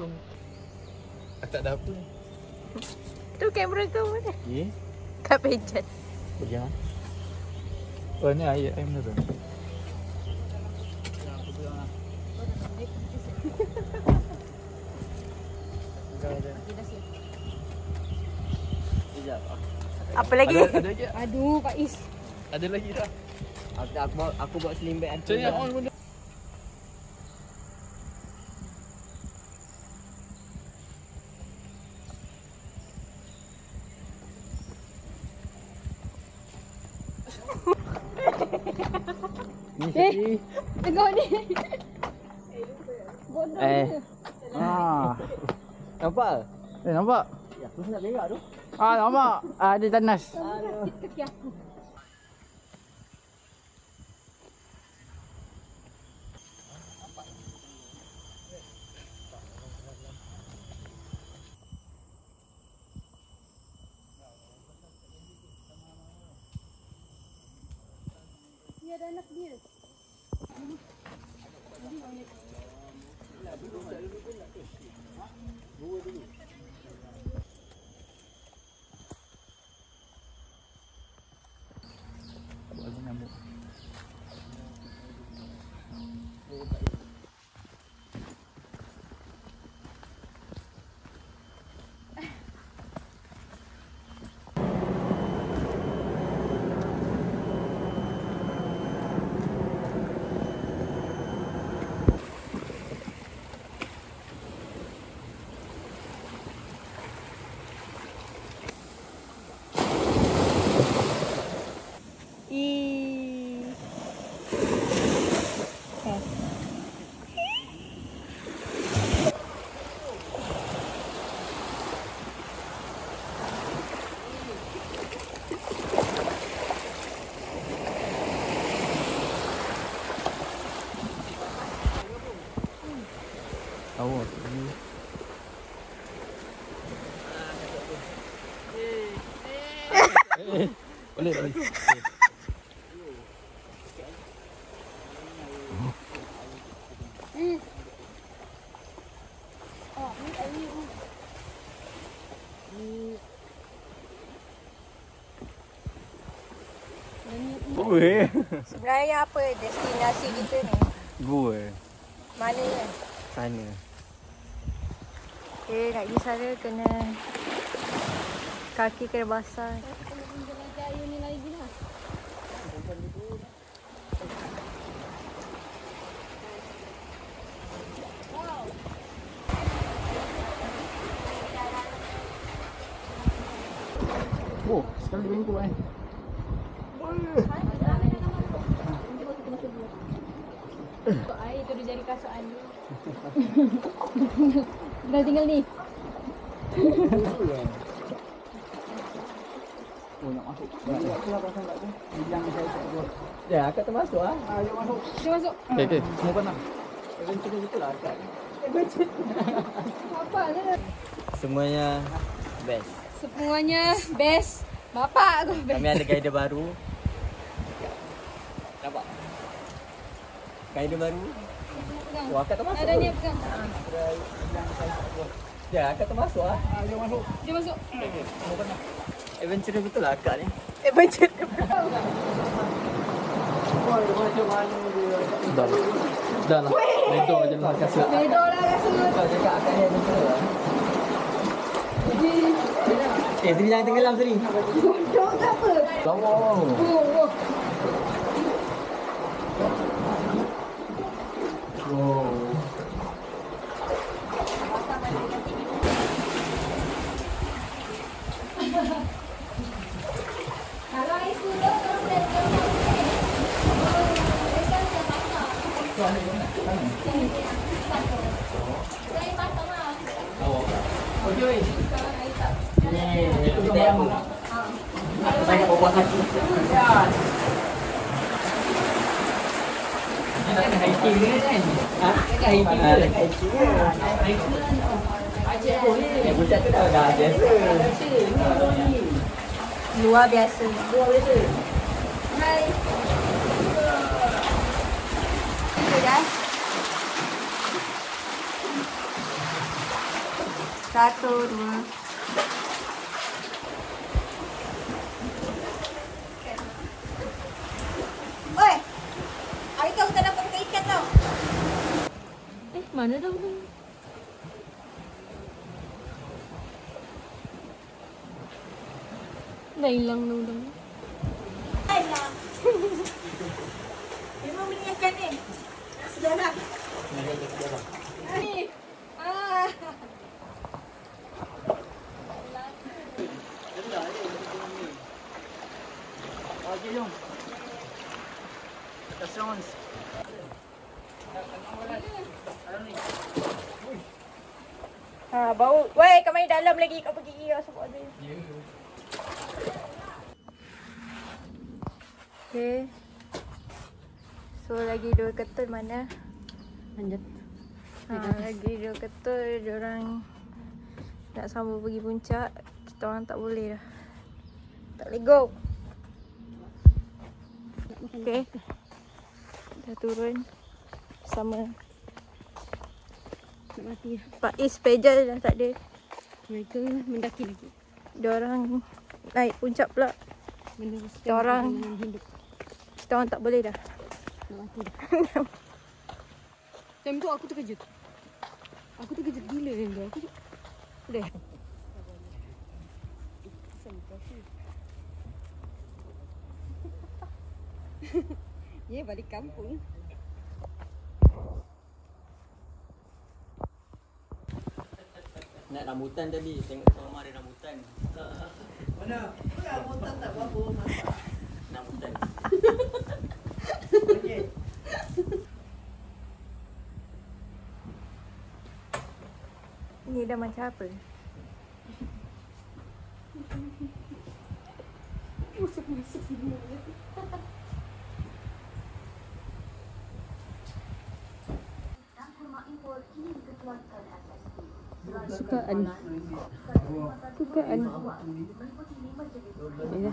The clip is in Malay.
langsung. Tak ada apa ni. Tu kamera kau mana? Ya. Kat pencet. Berjalan. Oh ni air mana tu? Apa lagi? Ada lagi? Aduh, Pak Is. Ada lagi tak? Aku buat slim bag Cari yang on pun. Tengok ni. Bodoh. Nampak? Nampak? Ya, aku nak berak tu. Nampak? Ada tanas. Kaki aku. Dia ada anak dia. Awak. Boleh tak? Sebenarnya apa destinasi kita ni? Gua. Mana ni? Sana. Okay, nak pergi sana kena kaki kena basah. Oh, sekali bengkok kan. Air tu dia jadi kasut anda. Dah tinggal ni. Oh, nak masuk. Aku nak pasang kat tu. Bilang saya tak buat. Ya, akak termasuk ah. Jom masuk. Dia masuk. Okey. Semua kena. Adventure betul lah akak. Apa dia? Semuanya best. Semuanya best. Bapak aku best. Kami ada guide baru. Nampak? Guide baru. Pegang. Oh, akak termasuk. Ada ni pegang. Ya, akak termasuk ah. Jom masuk. Dia masuk. Okey. Semua kena. Adventure betul lah akak ni. Budget. Dah lah. Redor je lah kasut. Bedo lah kasut. Kau cakap akak ni adventure lah. Sini jangan tenggelam sini. Bodoh ke apa? Lawa. Oh. Oh. Kalau air turun terus boleh Okey. Itu kita yang banyak buat kaki. Hiking ni kan? Hiking ni. Budak tu dah biasa. luar biasa. Hai. Okay, guys. Satu, dua. Oi! Hari kau tak dapat pakai ikan tau. Mana dah udang? Dah hilang dah udang. Alah. Memang beli ikan ni. Sudahlah. Ni. Ah. Okey, jom. Restaurant. Ha, bau. Weh, kau main dalam lagi. Kau pergi kira sebab ada. Okay. So, lagi 2 ketul mana? Lanjut. Lagi 2 ketul. Diorang nak sambung pergi puncak. Kita orang tak boleh dah. Tak boleh go. Okay. Dah turun. Bersama Nak mati. Pak Is Pejal dah tak ada. Mereka mendaki lagi. Diorang naik puncak pula. Meneruskan Kita orang perjalanan hidup. Kita orang tak boleh dah. Nak mati dah. Time tu aku terkejut. Aku terkejut gila time tu. Aku dah. Ya, balik kampung. Nak rambutan tadi. Tengok rumah ada rambutan. Mana? Rambutan tak apa-apa masak. Rambutan. Okey. Ni dah macam apa? Masuk sini. Sukaan. Sukaan. Ya.